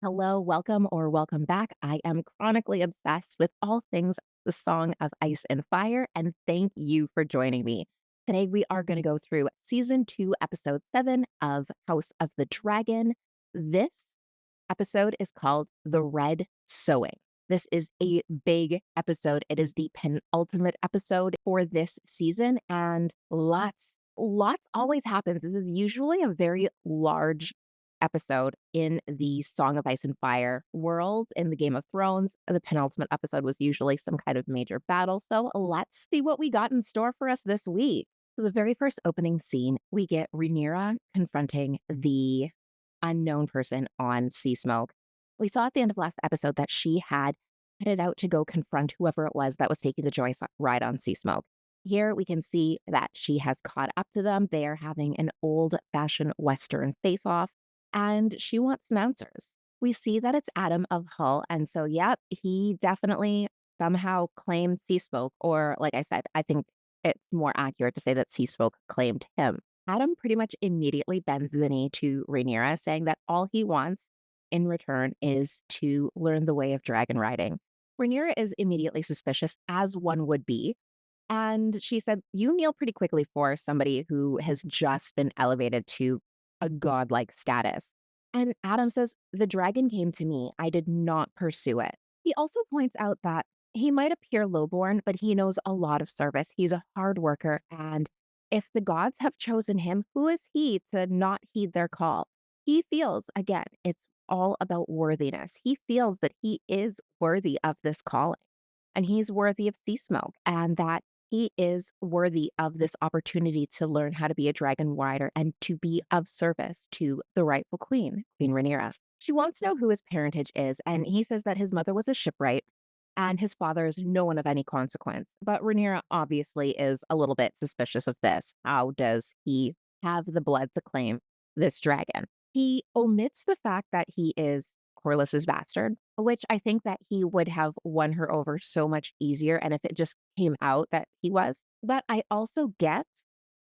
Hello, welcome, or welcome back. I am chronically obsessed with all things the Song of Ice and Fire, and thank you for joining me. Today, we are going to go through season 2, episode 7 of House of the Dragon. This episode is called The Red Sowing. This is a big episode. It is the penultimate episode for this season, and lots always happens. This is usually a very large episode in the Song of Ice and Fire world. In the Game of Thrones, the penultimate episode was usually some kind of major battle. So let's see what we got in store for us this week. So the very first opening scene, we get Rhaenyra confronting the unknown person on Sea Smoke. We saw at the end of last episode that she had headed out to go confront whoever it was that was taking the joy ride on Sea Smoke. Here we can see that she has caught up to them. They are having an old fashioned Western face off, and she wants some answers. We see that it's Adam of Hull. And so, yep, he definitely somehow claimed Sea Smoke, or like I said, I think it's more accurate to say that Sea Smoke claimed him. Adam pretty much immediately bends the knee to Rhaenyra, saying that all he wants in return is to learn the way of dragon riding. Rhaenyra is immediately suspicious, as one would be. And she said, "You kneel pretty quickly for somebody who has just been elevated to a godlike status." And Adam says, "The dragon came to me. I did not pursue it." He also points out that he might appear lowborn, but he knows a lot of service. He's a hard worker. And if the gods have chosen him, who is he to not heed their call? He feels, again, it's all about worthiness. He feels that he is worthy of this calling, and he's worthy of Sea Smoke, and that he is worthy of this opportunity to learn how to be a dragon rider and to be of service to the rightful queen, Queen Rhaenyra. She wants to know who his parentage is, and he says that his mother was a shipwright and his father is no one of any consequence. But Rhaenyra obviously is a little bit suspicious of this. How does he have the blood to claim this dragon? He omits the fact that he is Corlys's bastard, which I think that he would have won her over so much easier, and if it just came out that he was. But I also get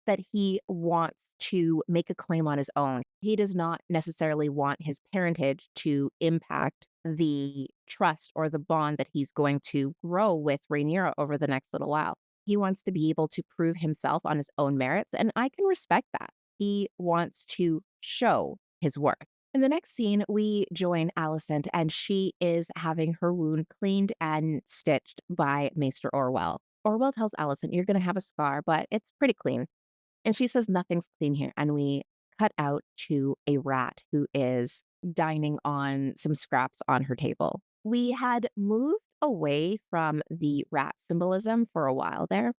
that he wants to make a claim on his own. He does not necessarily want his parentage to impact the trust or the bond that he's going to grow with Rhaenyra over the next little while. He wants to be able to prove himself on his own merits, and I can respect that. He wants to show his worth. In the next scene, we join Alicent, and she is having her wound cleaned and stitched by Maester Orwell. Orwell tells Alicent, "You're going to have a scar, but it's pretty clean." And she says, "Nothing's clean here." And we cut out to a rat who is dining on some scraps on her table. We had moved away from the rat symbolism for a while there,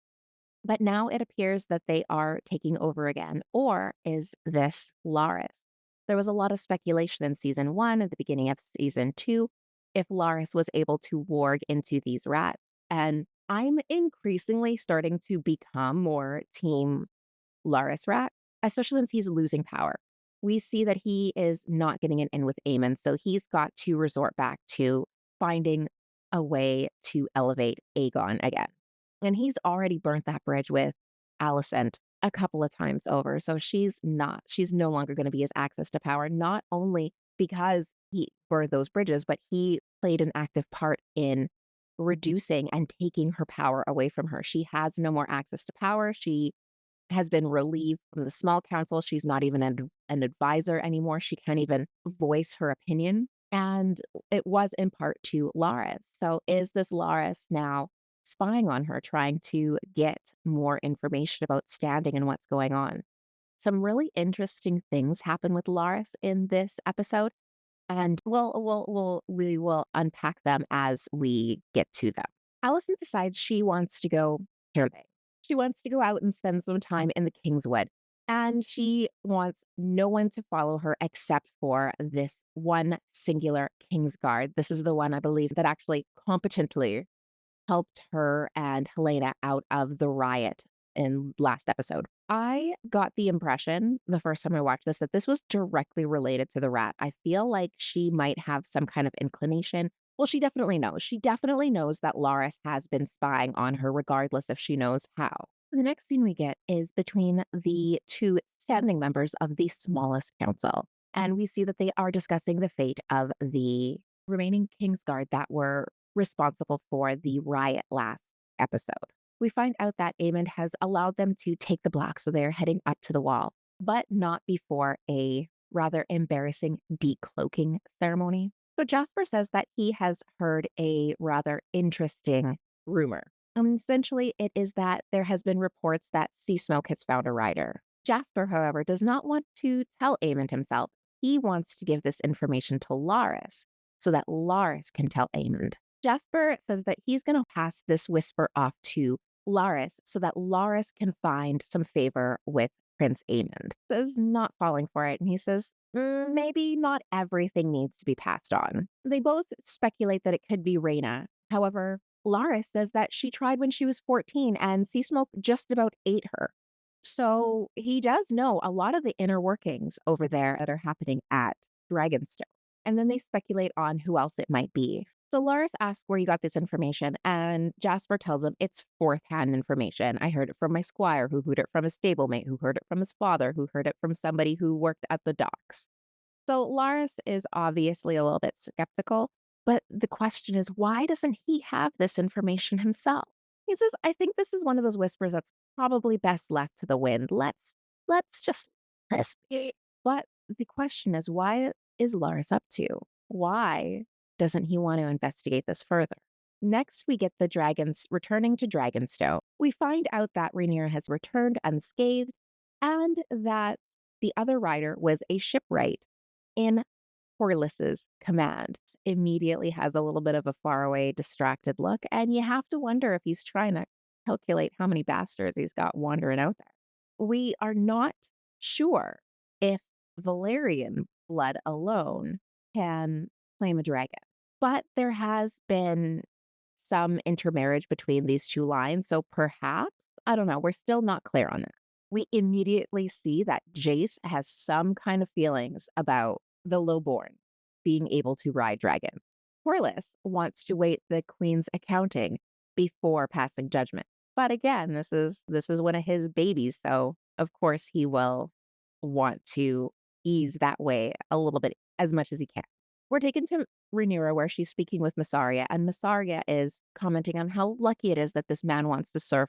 but now it appears that they are taking over again. Or is this Laris? There was a lot of speculation in season 1, at the beginning of season 2, if Laris was able to warg into these rats. And I'm increasingly starting to become more team Laris rat, especially since he's losing power. We see that he is not getting it in with Aemon, so he's got to resort back to finding a way to elevate Aegon again. And he's already burnt that bridge with Alicent a couple of times over. So she's no longer going to be his access to power, not only because he burned those bridges, but he played an active part in reducing and taking her power away from her. She has no more access to power. She has been relieved from the small council. She's not even an advisor anymore. She can't even voice her opinion. And it was in part to Laris. So is this Laris now spying on her, trying to get more information about standing and what's going on? Some really interesting things happen with Laris in this episode, and we will unpack them as we get to them. Allison decides she wants to go camping. She wants to go out and spend some time in the Kingswood. And she wants no one to follow her except for this one singular Kingsguard. This is the one, I believe, that actually competently helped her and Helena out of the riot in last episode. I got the impression the first time I watched this that this was directly related to the rat. I feel like she might have some kind of inclination. Well, she definitely knows. She definitely knows that Laris has been spying on her, regardless if she knows how. The next scene we get is between the two standing members of the smallest council. And we see that they are discussing the fate of the remaining Kingsguard that were responsible for the riot last episode. We find out that Aemond has allowed them to take the block, so they're heading up to the wall, but not before a rather embarrassing decloaking ceremony. So Jasper says that he has heard a rather interesting rumor. Essentially, it is that there has been reports that Sea Smoke has found a rider. Jasper, however, does not want to tell Aemond himself. He wants to give this information to Laris so that Laris can tell Aemond. Jasper says that he's going to pass this whisper off to Laris so that Laris can find some favor with Prince Aemond. Says not falling for it, and he says, maybe not everything needs to be passed on. They both speculate that it could be Rhaena. However, Laris says that she tried when she was 14 and Sea Smoke just about ate her. So he does know a lot of the inner workings over there that are happening at Dragonstone. And then they speculate on who else it might be. So Laris asks where you got this information, and Jasper tells him it's fourth-hand information. I heard it from my squire, who heard it from his stablemate, who heard it from his father, who heard it from somebody who worked at the docks. So Laris is obviously a little bit skeptical, but the question is, why doesn't he have this information himself? He says, I think this is one of those whispers that's probably best left to the wind. Let's just listen. But the question is, why is Laris up to? Why doesn't he want to investigate this further? Next, we get the dragons returning to Dragonstone. We find out that Rhaenyra has returned unscathed and that the other rider was a shipwright in Corlys's command. Immediately has a little bit of a faraway, distracted look, and you have to wonder if he's trying to calculate how many bastards he's got wandering out there. We are not sure if Valerian blood alone can claim a dragon, but there has been some intermarriage between these two lines, so perhaps, I don't know, we're still not clear on that. We immediately see that Jace has some kind of feelings about the lowborn being able to ride dragons. Corlys wants to wait the queen's accounting before passing judgment. But again, this is one of his babies, so of course he will want to ease that way a little bit as much as he can. We're taken to Rhaenyra, where she's speaking with Mysaria, and Mysaria is commenting on how lucky it is that this man wants to serve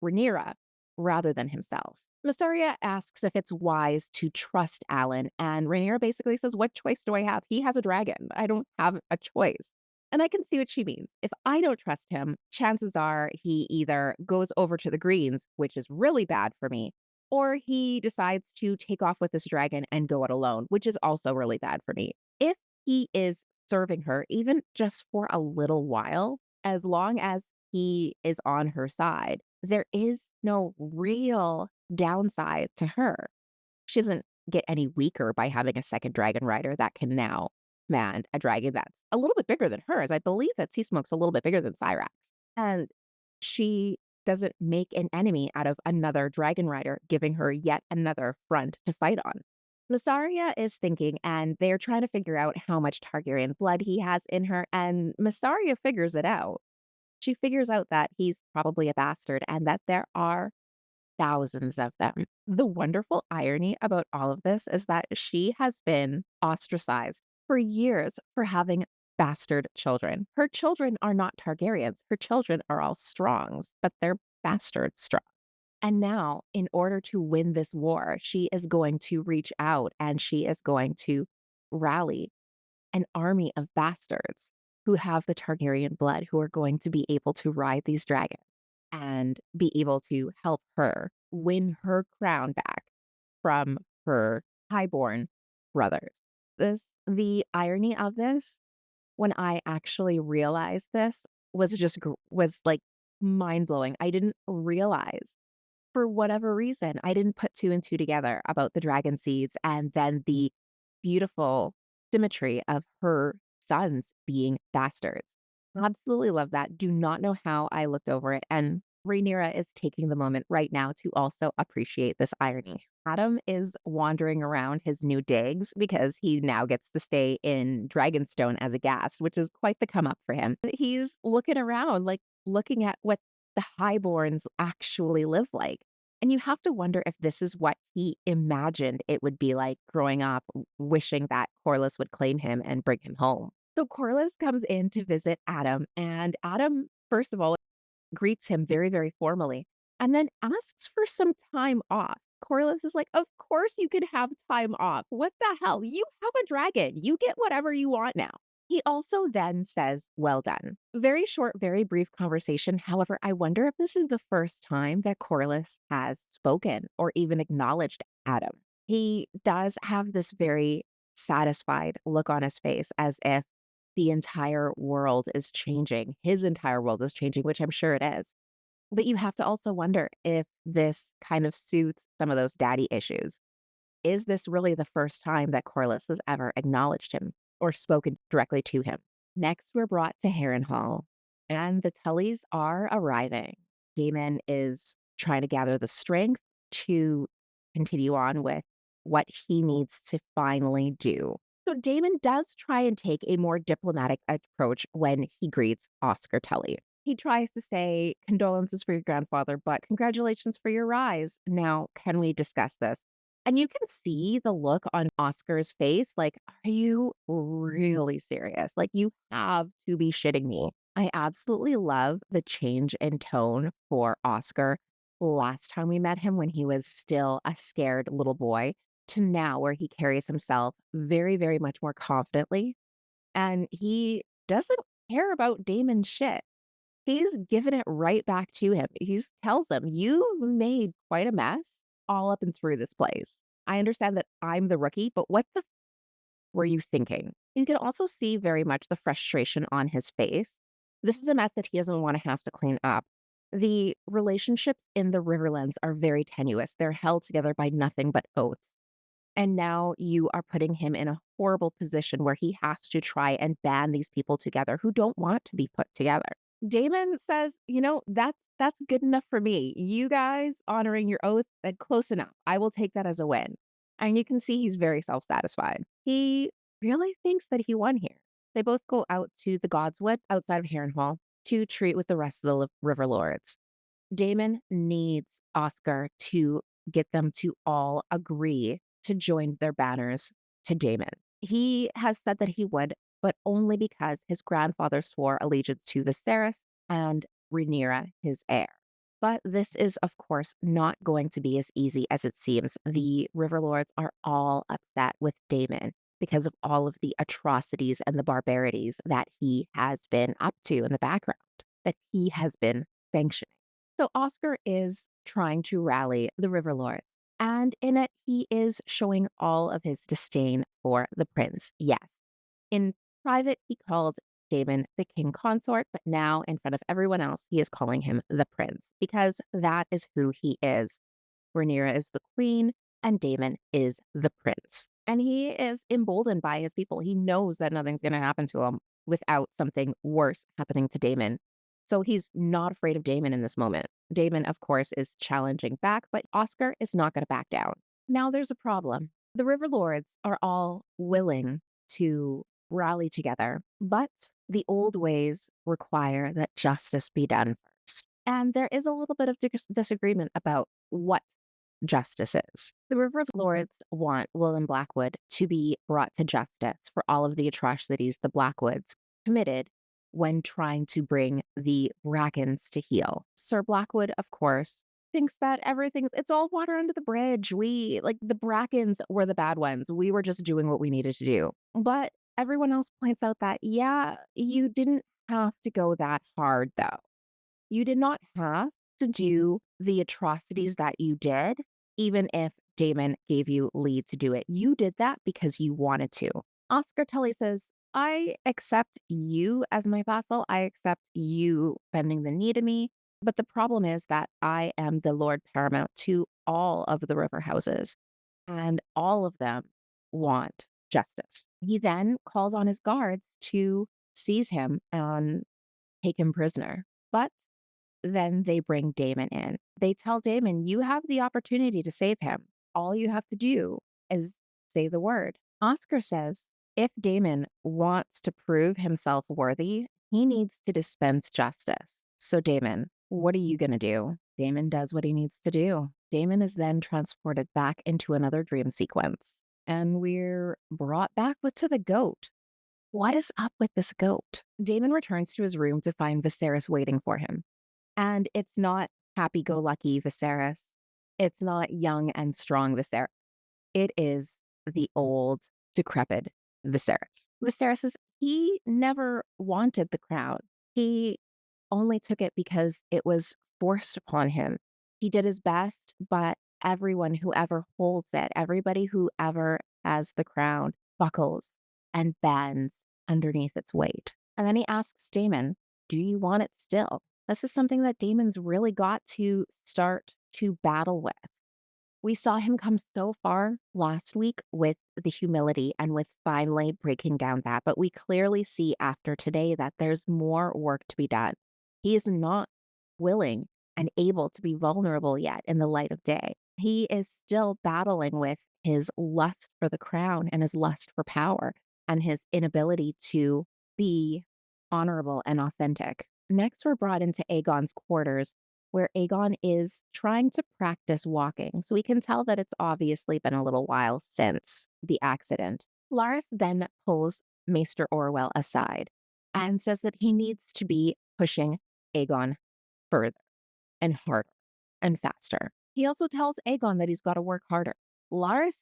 Rhaenyra rather than himself. Mysaria asks if it's wise to trust Alan, and Rhaenyra basically says, what choice do I have? He has a dragon. I don't have a choice. And I can see what she means. If I don't trust him, chances are he either goes over to the Greens, which is really bad for me, or he decides to take off with this dragon and go it alone, which is also really bad for me. If he is serving her, even just for a little while, as long as he is on her side, there is no real downside to her. She doesn't get any weaker by having a second dragon rider that can now command a dragon that's a little bit bigger than hers. I believe that Sea Smoke's a little bit bigger than Cyrax. And she doesn't make an enemy out of another dragon rider, giving her yet another front to fight on. Mysaria is thinking, and they're trying to figure out how much Targaryen blood he has in her, and Mysaria figures it out. She figures out that he's probably a bastard and that there are thousands of them. The wonderful irony about all of this is that she has been ostracized for years for having bastard children. Her children are not Targaryens. Her children are all Strongs, but they're bastard Strong. And now, in order to win this war, she is going to reach out and she is going to rally an army of bastards who have the Targaryen blood, who are going to be able to ride these dragons and be able to help her win her crown back from her highborn brothers. The irony of this, when I actually realized this, was like mind blowing. I didn't realize, for whatever reason, I didn't put two and two together about the dragon seeds and then the beautiful symmetry of her sons being bastards. Absolutely love that. Do not know how I looked over it. And Rhaenyra is taking the moment right now to also appreciate this irony. Adam is wandering around his new digs because he now gets to stay in Dragonstone as a guest, which is quite the come up for him. He's looking around, like looking at what the highborns actually live like. And you have to wonder if this is what he imagined it would be like growing up, wishing that Corliss would claim him and bring him home. So Corliss comes in to visit Adam, and Adam, first of all, greets him very, very formally, and then asks for some time off. Corliss is like, "Of course you can have time off. What the hell? You have a dragon. You get whatever you want now." He also then says, "Well done." Very short, very brief conversation. However, I wonder if this is the first time that Corliss has spoken or even acknowledged Adam. He does have this very satisfied look on his face as if the entire world is changing. His entire world is changing, which I'm sure it is. But you have to also wonder if this kind of soothes some of those daddy issues. Is this really the first time that Corliss has ever acknowledged him or spoken directly to him? Next, we're brought to Harrenhal, and the Tullys are arriving. Damon is trying to gather the strength to continue on with what he needs to finally do. So Damon does try and take a more diplomatic approach when he greets Oscar Tully. He tries to say, "Condolences for your grandfather, but congratulations for your rise. Now, can we discuss this?" And you can see the look on Oscar's face, like, "Are you really serious? Like, you have to be shitting me." I absolutely love the change in tone for Oscar last time we met him when he was still a scared little boy to now where he carries himself very, very much more confidently, and he doesn't care about Damon's shit. He's given it right back to him. He tells him, "You made quite a mess all up and through this place. I understand that I'm the rookie, but what the were you thinking?" You can also see very much the frustration on his face. This is a mess that he doesn't want to have to clean up. The relationships in the Riverlands are very tenuous. They're held together by nothing but oaths. And now you are putting him in a horrible position where he has to try and band these people together who don't want to be put together. Damon says, that's good enough for me. You guys honoring your oath, close enough. I will take that as a win." And you can see he's very self-satisfied. He really thinks that he won here. They both go out to the Godswood outside of Harrenhal to treat with the rest of the River Lords. Damon needs Oscar to get them to all agree to join their banners to Damon. He has said that he would, but only because his grandfather swore allegiance to Viserys and Rhaenyra, his heir. But this is, of course, not going to be as easy as it seems. The Riverlords are all upset with Damon because of all of the atrocities and the barbarities that he has been up to in the background, that he has been sanctioning. So Oscar is trying to rally the Riverlords, and in it, he is showing all of his disdain for the prince. Yes, in private, he called Damon the king consort, but now in front of everyone else, he is calling him the prince because that is who he is. Rhaenyra is the queen, and Damon is the prince. And he is emboldened by his people. He knows that nothing's going to happen to him without something worse happening to Damon. So he's not afraid of Damon in this moment. Damon, of course, is challenging back, but Oscar is not going to back down. Now there's a problem. The River Lords are all willing to rally together, but the old ways require that justice be done first. And there is a little bit of disagreement about what justice is. The River Lords want William Blackwood to be brought to justice for all of the atrocities the Blackwoods committed when trying to bring the Brackens to heel. Sir Blackwood, of course, thinks that it's all water under the bridge. The Brackens were the bad ones. We were just doing what we needed to do. But everyone else points out that, yeah, you didn't have to go that hard, though. You did not have to do the atrocities that you did, even if Damon gave you lead to do it. You did that because you wanted to. Oscar Tully says, "I accept you as my vassal. I accept you bending the knee to me. But the problem is that I am the Lord Paramount to all of the river houses, and all of them want justice." He then calls on his guards to seize him and take him prisoner. But then they bring Damon in. They tell Damon, "You have the opportunity to save him. All you have to do is say the word." Oscar says if Damon wants to prove himself worthy, he needs to dispense justice. So, Damon, what are you going to do? Damon does what he needs to do. Damon is then transported back into another dream sequence, and we're brought back to the goat. What is up with this goat? Damon returns to his room to find Viserys waiting for him. And it's not happy go lucky Viserys. It's not young and strong Viserys. It is the old, decrepit Viserys. He never wanted the crown. He only took it because it was forced upon him. He did his best, but everyone who ever holds it, everybody who ever has the crown, buckles and bends underneath its weight. And then he asks Daemon, do you want it still? This is something that Daemon's really got to start to battle with. We saw him come so far last week with the humility and with finally breaking down that, but we clearly see after today that there's more work to be done. He is not willing and able to be vulnerable yet in the light of day. He is still battling with his lust for the crown and his lust for power and his inability to be honorable and authentic. Next, we're brought into Aegon's quarters, where Aegon is trying to practice walking. So we can tell that it's obviously been a little while since the accident. Larys then pulls Maester Orwell aside and says that he needs to be pushing Aegon further and harder and faster. He also tells Aegon that he's got to work harder. Larys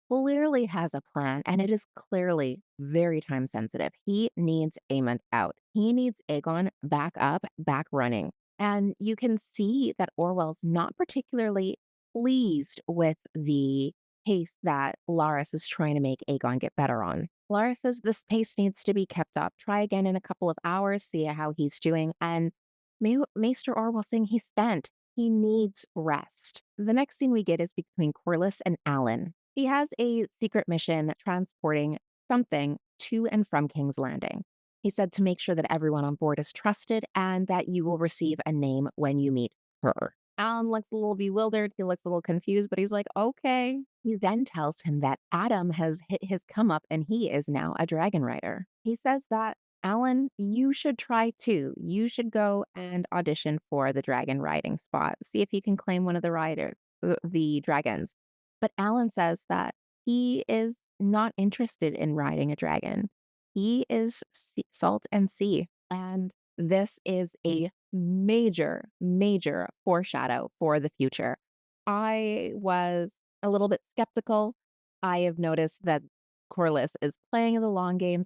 clearly has a plan, and it is clearly very time sensitive. He needs Aemond out. He needs Aegon back up, back running. And you can see that Orwell's not particularly pleased with the pace that Larys is trying to make Aegon get better on. Larys says this pace needs to be kept up. Try again in a couple of hours, see how he's doing. And Maester Orwell saying he's spent. He needs rest. The next scene we get is between Corlys and Alan. He has a secret mission transporting something to and from King's Landing. He said to make sure that everyone on board is trusted and that you will receive a name when you meet her. Alan looks a little bewildered. He looks a little confused, but he's like, okay. He then tells him that Adam has hit his come up and he is now a dragon rider. He says that, Alan, you should try too. You should go and audition for the dragon riding spot. See if you can claim one of the dragons. But Alan says that he is not interested in riding a dragon. He is salt and sea. And this is a major, major foreshadow for the future. I was a little bit skeptical. I have noticed that Corlys is playing the long game.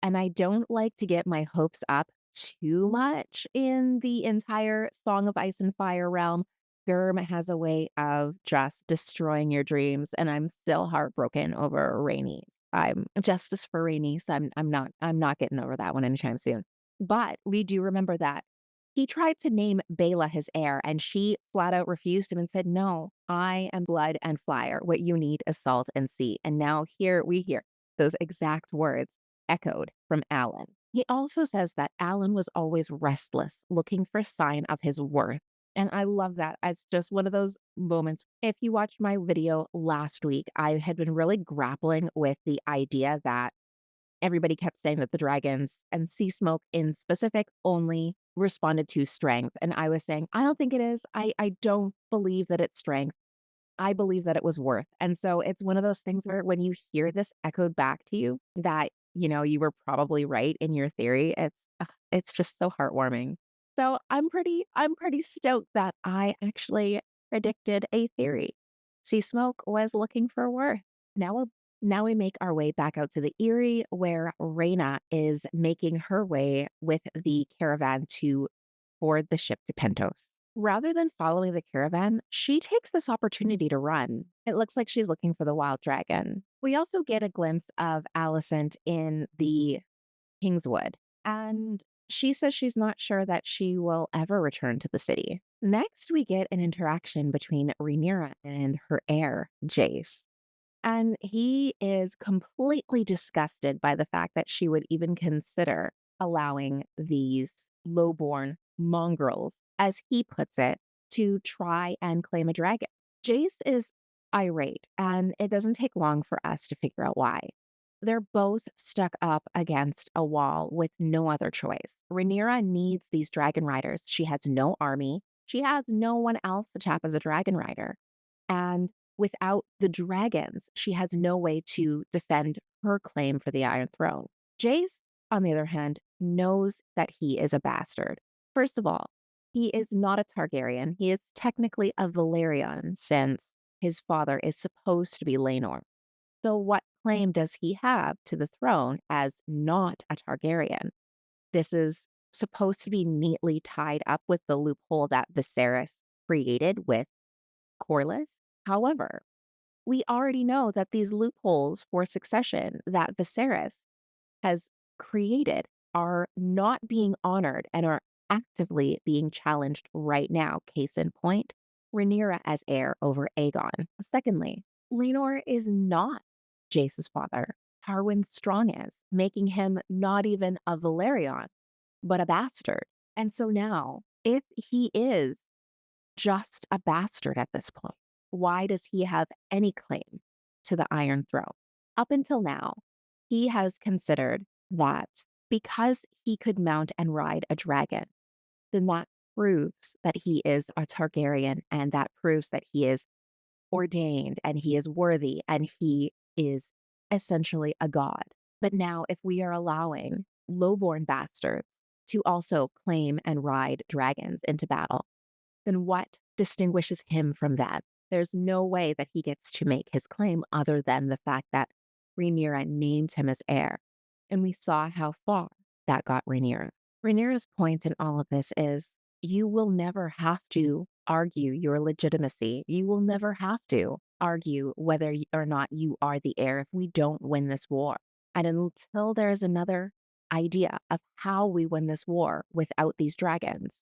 And I don't like to get my hopes up too much in the entire Song of Ice and Fire realm. Germ has a way of just destroying your dreams, and I'm still heartbroken over Rhaenys. I'm justice for Rhaenys. I'm not getting over that one anytime soon. But we do remember that he tried to name Bela his heir, and she flat out refused him and said, no, I am blood and fire. What you need is salt and sea. And now here we hear those exact words echoed from Alan. He also says that Alan was always restless, looking for a sign of his worth. And I love that. It's just one of those moments. If you watched my video last week, I had been really grappling with the idea that everybody kept saying that the dragons and sea smoke in specific only responded to strength. And I was saying, I don't think it is. I don't believe that it's strength. I believe that it was worth. And so it's one of those things where when you hear this echoed back to you that, you were probably right in your theory, it's just so heartwarming. So I'm pretty stoked that I actually predicted a theory. Sea Smoke was looking for worth. Now we make our way back out to the Eyrie, where Rhaena is making her way with the caravan to board the ship to Pentos. Rather than following the caravan, she takes this opportunity to run. It looks like she's looking for the wild dragon. We also get a glimpse of Alicent in the Kingswood, and she says she's not sure that she will ever return to the city. Next, we get an interaction between Rhaenyra and her heir, Jace. And he is completely disgusted by the fact that she would even consider allowing these lowborn mongrels, as he puts it, to try and claim a dragon. Jace is irate, and it doesn't take long for us to figure out why. They're both stuck up against a wall with no other choice. Rhaenyra needs these dragon riders. She has no army. She has no one else to tap as a dragon rider. And without the dragons, she has no way to defend her claim for the Iron Throne. Jace, on the other hand, knows that he is a bastard. First of all, he is not a Targaryen. He is technically a Valyrian since his father is supposed to be Laenor. So, what claim does he have to the throne as not a Targaryen? This is supposed to be neatly tied up with the loophole that Viserys created with Corlys. However, we already know that these loopholes for succession that Viserys has created are not being honored and are actively being challenged right now. Case in point, Rhaenyra as heir over Aegon. Secondly, Laenor is not Jace's father. Harwin Strong is, making him not even a Valerion, but a bastard. And so now, if he is just a bastard at this point, why does he have any claim to the Iron Throne? Up until now, he has considered that because he could mount and ride a dragon, then that proves that he is a Targaryen and that proves that he is ordained and he is worthy and he is essentially a god. But now, if we are allowing lowborn bastards to also claim and ride dragons into battle, then what distinguishes him from that? There's no way that he gets to make his claim other than the fact that Rhaenyra named him as heir. And we saw how far that got Rhaenyra. Rhaenyra's point in all of this is you will never have to argue your legitimacy. You will never have to argue whether or not you are the heir if we don't win this war. And until there's another idea of how we win this war without these dragons,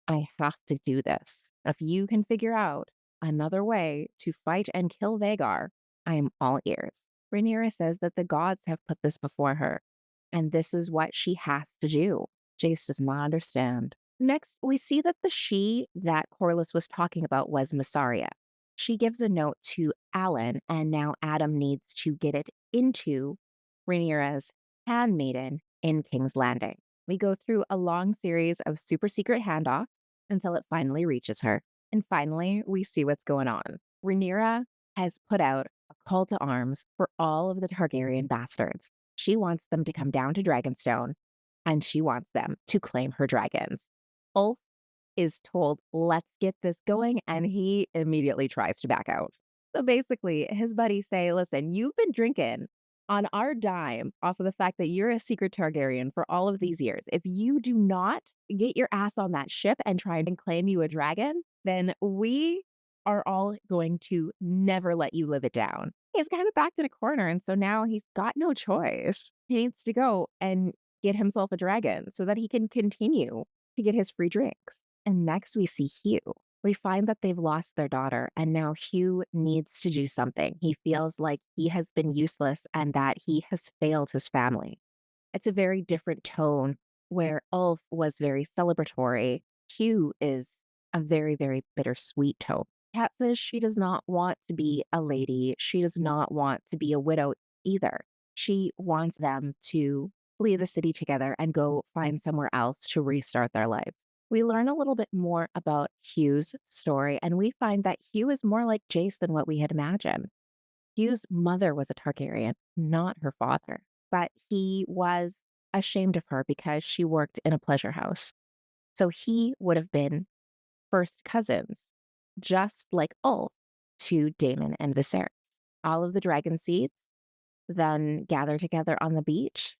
I have to do this. If you can figure out another way to fight and kill Vhagar, I am all ears. Rhaenyra says that the gods have put this before her, and this is what she has to do. Jace does not understand. Next, we see that the she that Corlys was talking about was Massaria. She gives a note to Alan, and now Adam needs to get it into Rhaenyra's handmaiden in King's Landing. We go through a long series of super secret handoffs until it finally reaches her. And finally, we see what's going on. Rhaenyra has put out a call to arms for all of the Targaryen bastards. She wants them to come down to Dragonstone, and she wants them to claim her dragons. Ulf is told, let's get this going, and he immediately tries to back out. So basically, his buddies say, listen, you've been drinking on our dime off of the fact that you're a secret Targaryen for all of these years. If you do not get your ass on that ship and try and claim you a dragon, then we are all going to never let you live it down. He's kind of backed in a corner, and so now he's got no choice. He needs to go and get himself a dragon so that he can continue to get his free drinks. And next we see Hugh. We find that they've lost their daughter, and now Hugh needs to do something. He feels like he has been useless and that he has failed his family. It's a very different tone where Ulf was very celebratory. Hugh is a very, very bittersweet tone. Kat says she does not want to be a lady. She does not want to be a widow either. She wants them to flee the city together and go find somewhere else to restart their life. We learn a little bit more about Hugh's story, and we find that Hugh is more like Jace than what we had imagined. Hugh's mother was a Targaryen, not her father, but he was ashamed of her because she worked in a pleasure house. So he would have been first cousins, just like Ulf, to Daemon and Viserys. All of the dragon seeds then gather together on the beach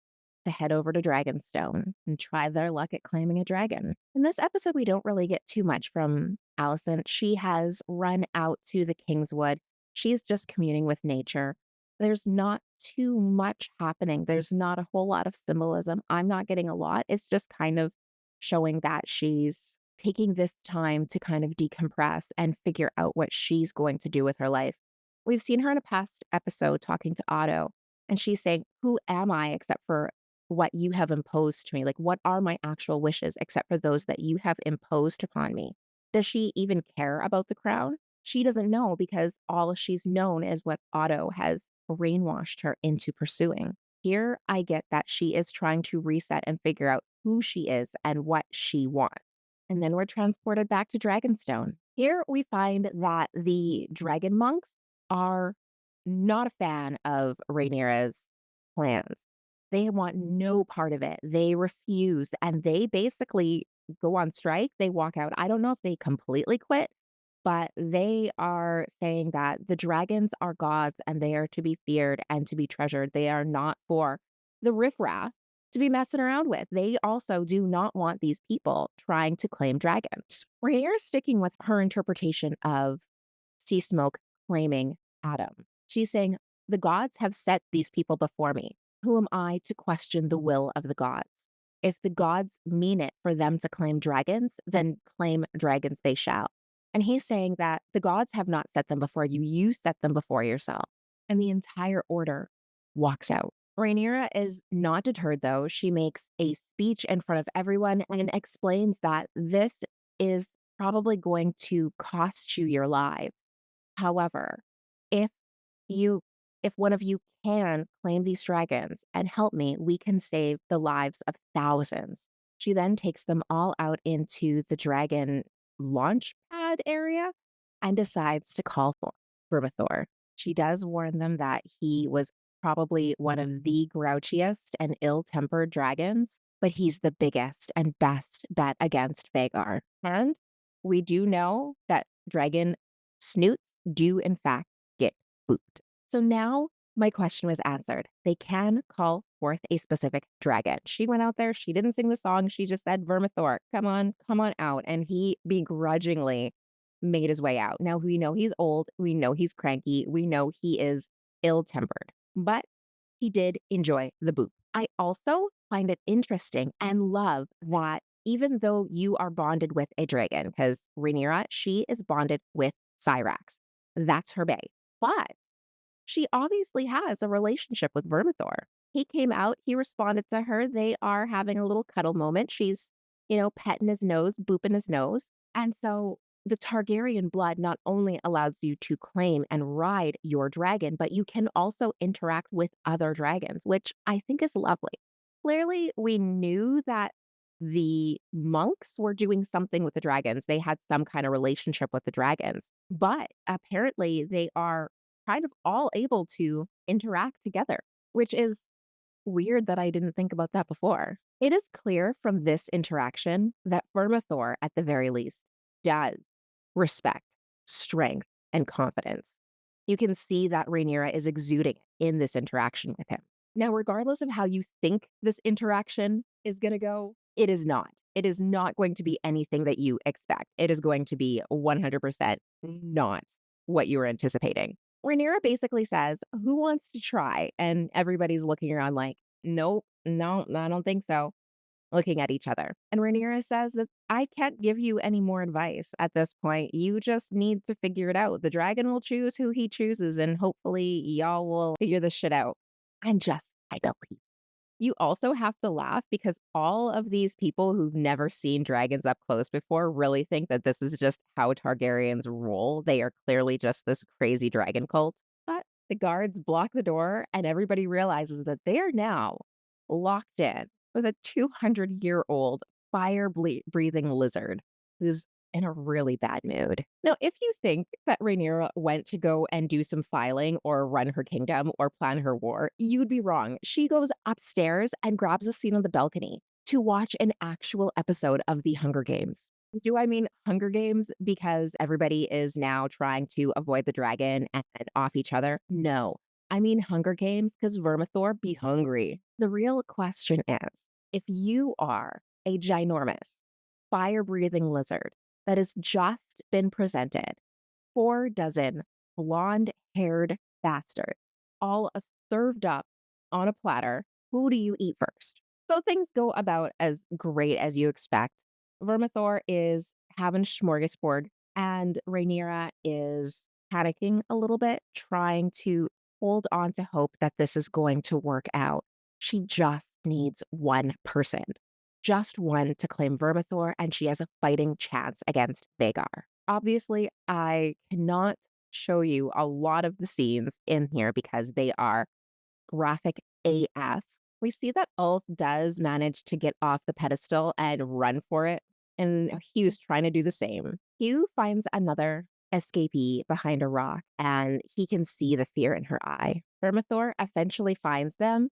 to head over to Dragonstone and try their luck at claiming a dragon. In this episode, we don't really get too much from Alicent. She has run out to the Kingswood. She's just communing with nature. There's not too much happening. There's not a whole lot of symbolism. I'm not getting a lot. It's just kind of showing that she's taking this time to kind of decompress and figure out what she's going to do with her life. We've seen her in a past episode talking to Otto, and she's saying, who am I except for what you have imposed to me? Like, what are my actual wishes except for those that you have imposed upon me? Does she even care about the crown? She doesn't know because all she's known is what Otto has brainwashed her into pursuing. Here, I get that she is trying to reset and figure out who she is and what she wants. And then we're transported back to Dragonstone. Here we find that the dragon monks are not a fan of Rhaenyra's plans. They want no part of it. They refuse and they basically go on strike. They walk out. I don't know if they completely quit, but they are saying that the dragons are gods and they are to be feared and to be treasured. They are not for the riffraff to be messing around with. They also do not want these people trying to claim dragons. Rhaenyra is sticking with her interpretation of Sea Smoke claiming Adam. She's saying, the gods have set these people before me. Who am I to question the will of the gods? If the gods mean it for them to claim dragons, then claim dragons they shall. And he's saying that the gods have not set them before you, you set them before yourself. And the entire order walks out. Rhaenyra is not deterred, though. She makes a speech in front of everyone and explains that this is probably going to cost you your lives. However, if you if one of you can claim these dragons and help me, we can save the lives of thousands. She then takes them all out into the dragon launch pad area and decides to call for Vermithor. She does warn them that he was probably one of the grouchiest and ill-tempered dragons, but he's the biggest and best bet against Vhagar. And we do know that dragon snoots do in fact get booped. So now my question was answered. They can call forth a specific dragon. She went out there, she didn't sing the song, she just said, Vermithor, come on out. And he begrudgingly made his way out. Now we know he's old, we know he's cranky, we know he is ill-tempered, but he did enjoy the boop. I also find it interesting and love that even though you are bonded with a dragon, because Rhaenyra, she is bonded with Cyrax. That's her bae. But she obviously has a relationship with Vermithor. He came out, he responded to her. They are having a little cuddle moment. She's, petting his nose, booping his nose. And so the Targaryen blood not only allows you to claim and ride your dragon, but you can also interact with other dragons, which I think is lovely. Clearly, we knew that the monks were doing something with the dragons. They had some kind of relationship with the dragons, but apparently they are kind of all able to interact together, which is weird that I didn't think about that before. It is clear from this interaction that Vermithor, at the very least, does respect, strength, and confidence. You can see that Rhaenyra is exuding it in this interaction with him. Now, regardless of how you think this interaction is going to go, it is not. It is not going to be anything that you expect. It is going to be 100% not what you were anticipating. Rhaenyra basically says, who wants to try? And everybody's looking around like, nope, no, I don't think so, looking at each other. And Rhaenyra says that I can't give you any more advice at this point. You just need to figure it out. The dragon will choose who he chooses, and hopefully y'all will figure this shit out. I believe. You also have to laugh because all of these people who've never seen dragons up close before really think that this is just how Targaryens roll. They are clearly just this crazy dragon cult. But the guards block the door and everybody realizes that they are now locked in with a 200-year-old fire-breathing lizard who's in a really bad mood. Now, if you think that Rhaenyra went to go and do some filing or run her kingdom or plan her war, you'd be wrong. She goes upstairs and grabs a seat on the balcony to watch an actual episode of the Hunger Games. Do I mean Hunger Games because everybody is now trying to avoid the dragon and off each other? No. I mean Hunger Games because Vermithor be hungry. The real question is, if you are a ginormous, fire-breathing lizard that has just been presented 4 dozen blonde-haired bastards, all served up on a platter, who do you eat first? So things go about as great as you expect. Vermithor is having smorgasbord, and Rhaenyra is panicking a little bit, trying to hold on to hope that this is going to work out. She just needs one person, just one to claim Vermithor, and she has a fighting chance against Vhagar. Obviously, I cannot show you a lot of the scenes in here because they are graphic AF. We see that Ulf does manage to get off the pedestal and run for it and Hugh's trying to do the same. Hugh finds another escapee behind a rock, and he can see the fear in her eye. Vermithor eventually finds them,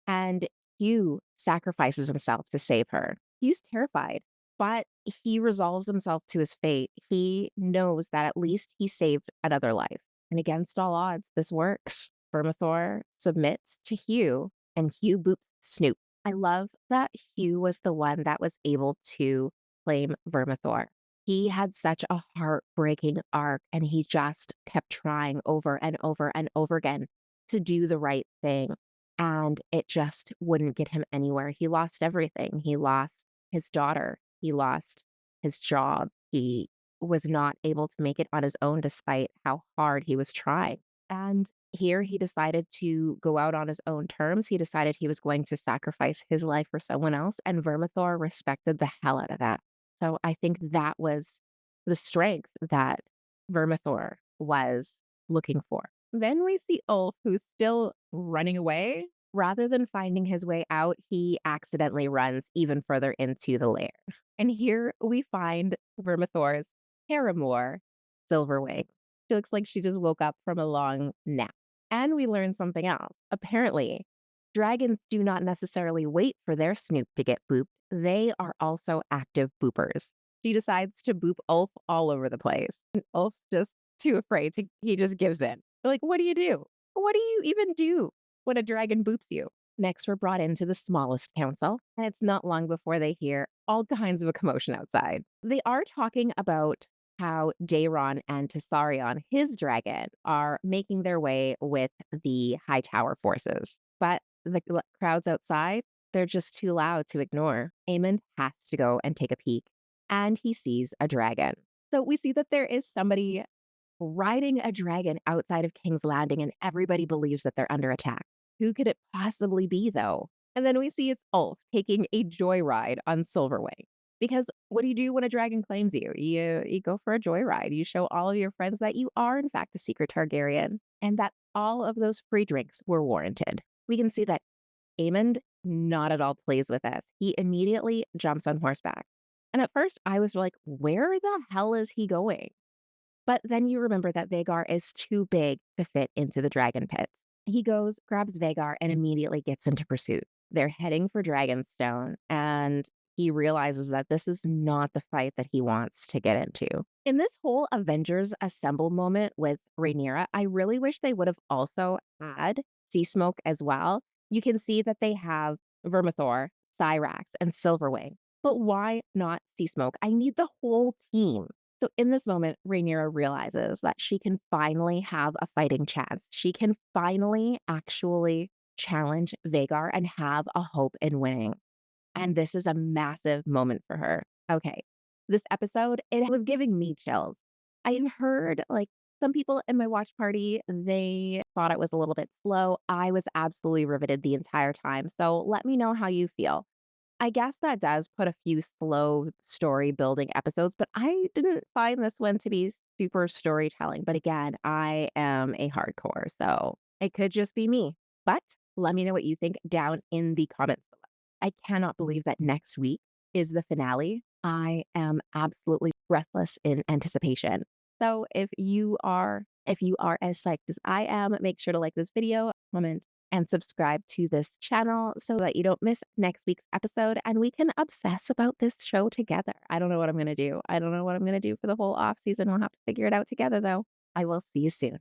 and Hugh sacrifices himself to save her. Hugh's terrified, but he resolves himself to his fate. He knows that at least he saved another life. And against all odds, this works. Vermithor submits to Hugh, and Hugh boops Snoop. I love that Hugh was the one that was able to claim Vermithor. He had such a heartbreaking arc, and he just kept trying over and over and over again to do the right thing. And it just wouldn't get him anywhere. He lost everything. He lost his daughter. He lost his job. He was not able to make it on his own despite how hard he was trying. And here he decided to go out on his own terms. He decided he was going to sacrifice his life for someone else, and Vermithor respected the hell out of that. So I think that was the strength that Vermithor was looking for. Then we see Ulf, who's still running away. Rather than finding his way out, he accidentally runs even further into the lair. And here we find Vermithor's paramour, Silverwing. She looks like she just woke up from a long nap. And we learn something else. Apparently, dragons do not necessarily wait for their snoop to get booped. They are also active boopers. She decides to boop Ulf all over the place. And Ulf's just too afraid to, he just gives in. They're like, what do you do? What do you even do when a dragon boops you? Next, we're brought into the smallest council, and it's not long before they hear all kinds of a commotion outside. They are talking about how Daeron and Tessarion, his dragon, are making their way with the High Tower forces. But the crowds outside, they're just too loud to ignore. Aemond has to go and take a peek, and he sees a dragon. So we see that there is somebody riding a dragon outside of King's Landing, and everybody believes that they're under attack. Who could it possibly be, though? And then we see it's Ulf taking a joyride on Silverwing. Because what do you do when a dragon claims you? You go for a joyride. You show all of your friends that you are, in fact, a secret Targaryen, and that all of those free drinks were warranted. We can see that Aemond not at all pleased with this. He immediately jumps on horseback. And at first, I was like, where the hell is he going? But then you remember that Vhagar is too big to fit into the dragon pits. He goes, grabs Vhagar, and immediately gets into pursuit. They're heading for Dragonstone, and he realizes that this is not the fight that he wants to get into. In this whole Avengers Assemble moment with Rhaenyra, I really wish they would have also had Sea Smoke as well. You can see that they have Vermithor, Syrax, and Silverwing. But why not Sea Smoke? I need the whole team. So in this moment, Rhaenyra realizes that she can finally have a fighting chance. She can finally actually challenge Vhagar and have a hope in winning. And this is a massive moment for her. Okay, this episode, it was giving me chills. I've heard like some people in my watch party, they thought it was a little bit slow. I was absolutely riveted the entire time. So let me know how you feel. I guess that does put a few slow story building episodes, but I didn't find this one to be super storytelling. But again, I am a hardcore, so it could just be me. But let me know what you think down in the comments below. I cannot believe that next week is the finale. I am absolutely breathless in anticipation. So if you are as psyched as I am, make sure to like this video, comment, and subscribe to this channel so that you don't miss next week's episode and we can obsess about this show together. I don't know what I'm going to do. I don't know what I'm going to do for the whole off season. We'll have to figure it out together though. I will see you soon.